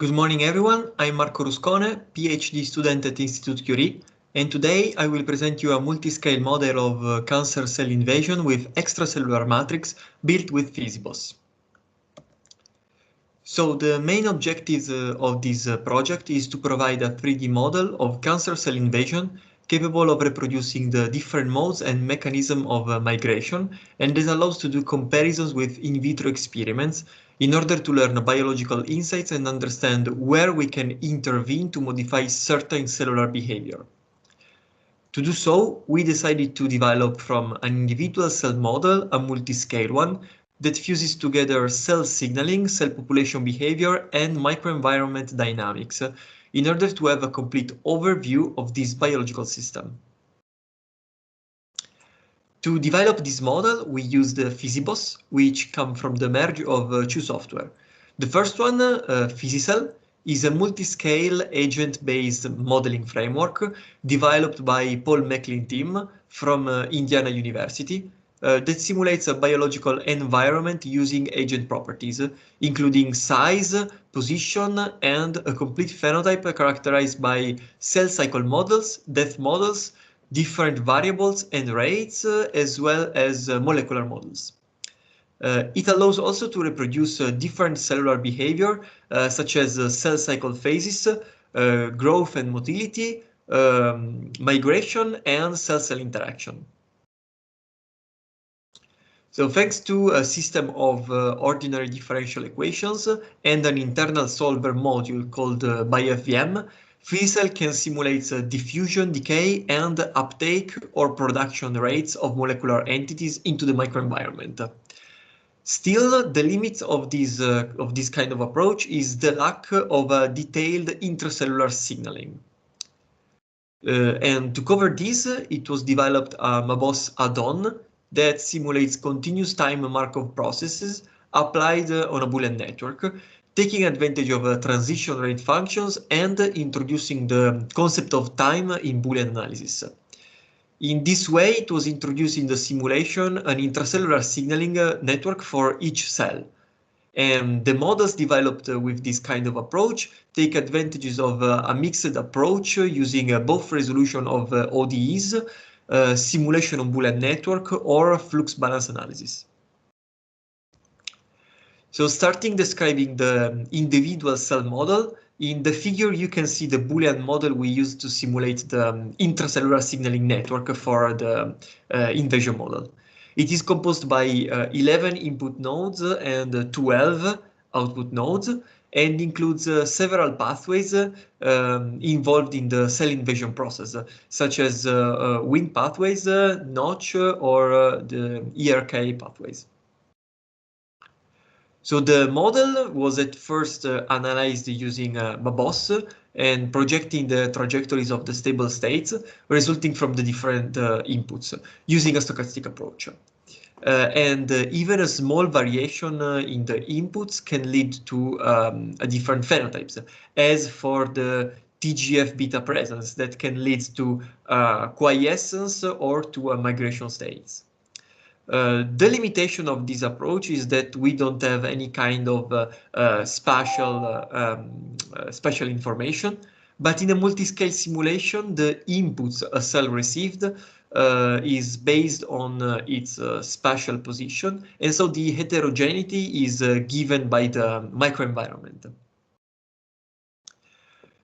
Good morning, everyone. I'm Marco Ruscone, PhD student at Institute Curie, and today I will present you a multiscale model of cancer cell invasion with extracellular matrix built with PhysiBos. So the main objectives of this project is to provide a 3D model of cancer cell invasion capable of reproducing the different modes and mechanism of migration, and this allows to do comparisons with in vitro experiments in order to learn biological insights and understand where we can intervene to modify certain cellular behavior. To do so, we decided to develop from an individual cell model a multiscale one that fuses together cell signaling, cell population behavior, and microenvironment dynamics in order to have a complete overview of this biological system. To develop this model, we used PhysiBos, which come from the merge of two software. The first one, PhysiCell, is a multiscale agent-based modeling framework developed by Paul Maclean team from Indiana University that simulates a biological environment using agent properties, including size, position, and a complete phenotype characterized by cell cycle models, death models, different variables and rates, as well as molecular models. It allows also to reproduce different cellular behavior, such as cell cycle phases, growth and motility, migration, and cell-cell interaction. So thanks to a system of ordinary differential equations and an internal solver module called BioFVM, PhysiCell can simulate diffusion, decay, and uptake or production rates of molecular entities into the microenvironment. Still, the limit of this kind of approach is the lack of a detailed intracellular signaling. And to cover this, it was developed a MABOS add-on that simulates continuous time Markov processes applied on a Boolean network, taking advantage of transition rate functions and introducing the concept of time in Boolean analysis. In this way, it was introduced in the simulation an intracellular signaling network for each cell. And the models developed with this kind of approach take advantages of a mixed approach using both resolution of ODEs, simulation on Boolean network, or flux balance analysis. So starting describing the individual cell model, in the figure you can see the Boolean model we used to simulate the intracellular signaling network for the invasion model. It is composed by 11 input nodes and 12 output nodes, and includes several pathways involved in the cell invasion process, such as Wnt pathways, Notch, or the ERK pathways. So the model was at first analyzed using MABOS and projecting the trajectories of the stable states resulting from the different inputs using a stochastic approach. And even a small variation in the inputs can lead to a different phenotypes, as for the TGF beta presence that can lead to quiescence or to migration states. The limitation of this approach is that we don't have any kind of spatial information, but in a multiscale simulation, the inputs a cell received is based on its spatial position, and so the heterogeneity is given by the microenvironment.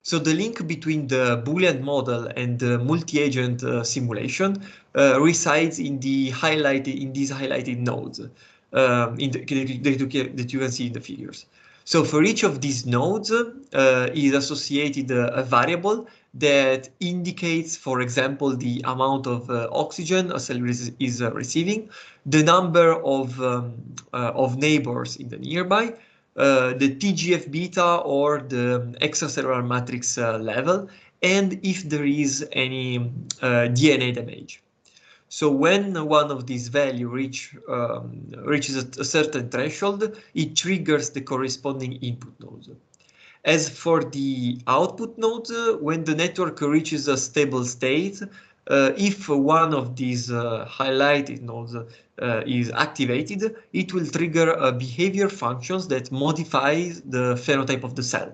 So the link between the Boolean model and the multi-agent simulation resides in these highlighted nodes that you can see in the figures. So for each of these nodes is associated a variable that indicates, for example, the amount of oxygen a cell is receiving, the number of neighbors in the nearby, the TGF beta or the extracellular matrix level, and if there is any DNA damage. So when one of these values reaches a certain threshold, it triggers the corresponding input node. As for the output node, when the network reaches a stable state, if one of these highlighted nodes is activated, it will trigger behavior functions that modify the phenotype of the cell.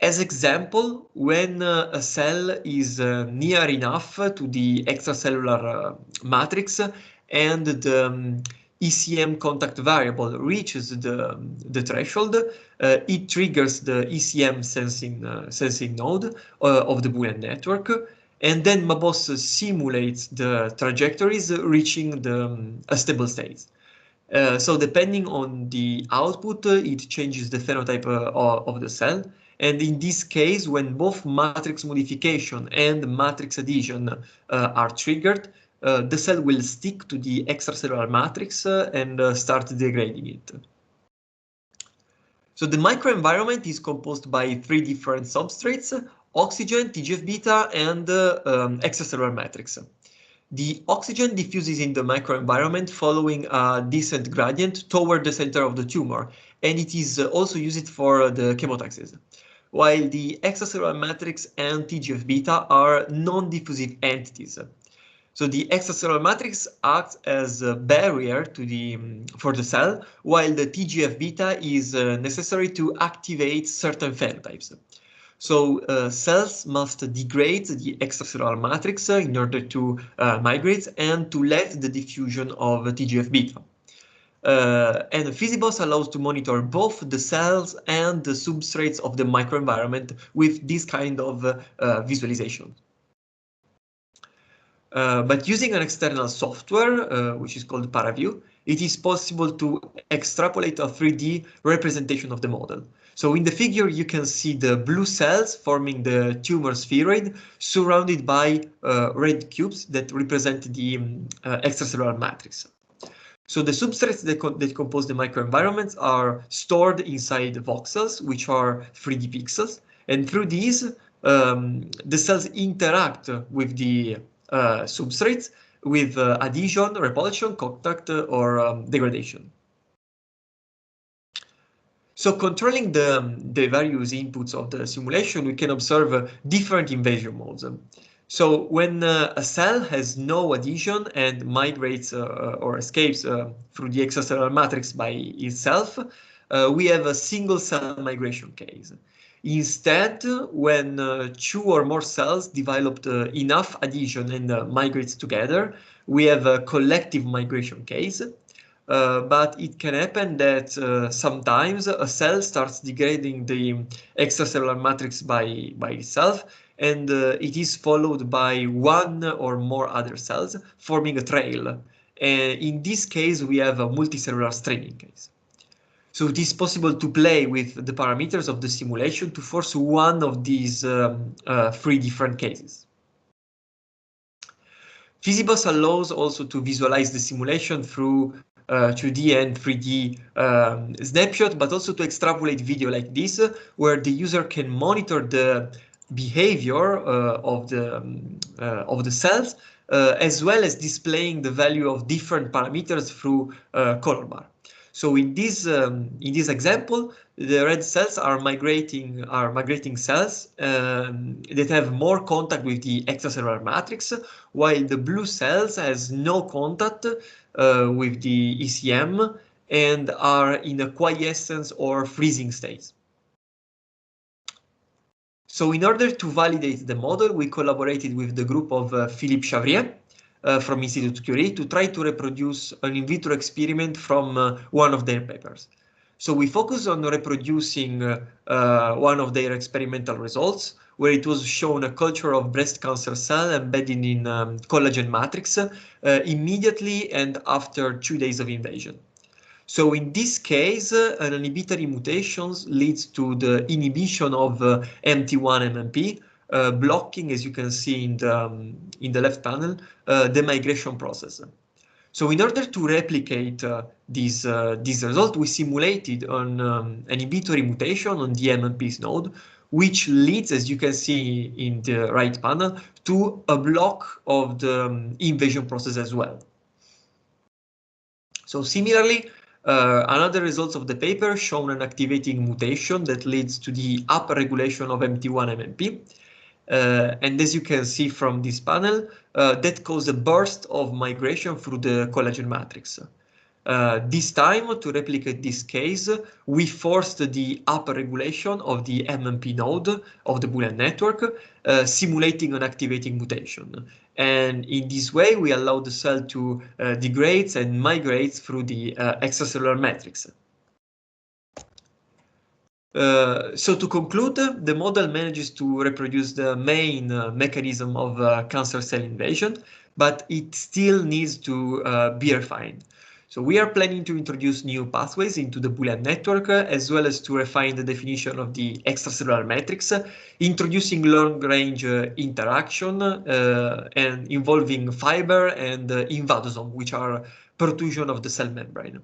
As example, when a cell is near enough to the extracellular matrix and the ECM contact variable reaches the threshold, it triggers the ECM sensing node of the Boolean network, and then MABOS simulates the trajectories reaching a stable state. So depending on the output, it changes the phenotype of the cell. And in this case, when both matrix modification and matrix adhesion are triggered, the cell will stick to the extracellular matrix and start degrading it. So the microenvironment is composed by 3 different substrates: oxygen, TGF-beta, and extracellular matrix. The oxygen diffuses in the microenvironment following a descent gradient toward the center of the tumor, and it is also used for the chemotaxis, while the extracellular matrix and TGF-beta are non-diffusive entities. So the extracellular matrix acts as a barrier for the cell, while the TGF-beta is necessary to activate certain phenotypes. So cells must degrade the extracellular matrix in order to migrate and to let the diffusion of TGF-beta. And PhysiBOS allows to monitor both the cells and the substrates of the microenvironment with this kind of visualization. But using an external software, which is called ParaView, it is possible to extrapolate a 3D representation of the model. So in the figure, you can see the blue cells forming the tumor spheroid surrounded by red cubes that represent the extracellular matrix. So the substrates that compose the microenvironments are stored inside voxels, which are 3D pixels. And through these, the cells interact with the substrates with adhesion, repulsion, contact, or degradation. So controlling the various inputs of the simulation, we can observe different invasion modes. So when a cell has no adhesion and migrates or escapes through the extracellular matrix by itself, we have a single cell migration case. Instead, when 2 or more cells developed enough adhesion and migrates together, we have a collective migration case. But it can happen that sometimes a cell starts degrading the extracellular matrix by itself, and it is followed by 1 or more other cells, forming a trail. In this case, we have a multicellular streaming case. So it is possible to play with the parameters of the simulation to force one of these 3 different cases. PhysiBOS allows also to visualize the simulation through 2D and 3D snapshot, but also to extrapolate video like this, where the user can monitor the behavior of the cells, as well as displaying the value of different parameters through color bar. So in this example, the red cells are migrating cells that have more contact with the extracellular matrix, while the blue cells has no contact with the ECM and are in a quiescence or freezing state. So in order to validate the model, we collaborated with the group of Philippe Chavrier from Institute Curie to try to reproduce an in vitro experiment from one of their papers. So we focus on reproducing one of their experimental results, where it was shown a culture of breast cancer cell embedded in collagen matrix immediately and after 2 days of invasion. So in this case, an inhibitory mutations leads to the inhibition of MT1-MMP, blocking, as you can see in the left panel, the migration process. So in order to replicate this result, we simulated an inhibitory mutation on the MMP's node, which leads, as you can see in the right panel, to a block of the invasion process as well. So similarly, another results of the paper shown an activating mutation that leads to the upregulation of MT1-MMP. And as you can see from this panel, that caused a burst of migration through the collagen matrix. This time, to replicate this case, we forced the upper regulation of the MMP node of the Boolean network, simulating an activating mutation. And in this way, we allowed the cell to degrade and migrate through the extracellular matrix. So to conclude, the model manages to reproduce the main mechanism of cancer cell invasion, but it still needs to be refined. So we are planning to introduce new pathways into the Boolean network, as well as to refine the definition of the extracellular matrix, introducing long-range interaction and involving fiber and invadosome, which are protrusion of the cell membrane.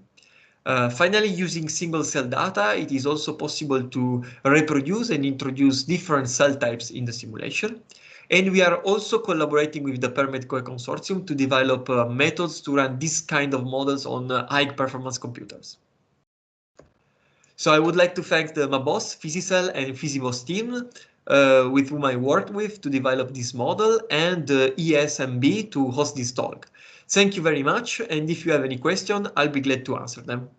Finally, using single cell data, it is also possible to reproduce and introduce different cell types in the simulation. And we are also collaborating with the PerMedCoe consortium to develop methods to run this kind of models on high performance computers. So I would like to thank my boss, Physicell and PhysiBoss team, with whom I worked with to develop this model, and ESMB to host this talk. Thank you very much, and if you have any question, I'll be glad to answer them.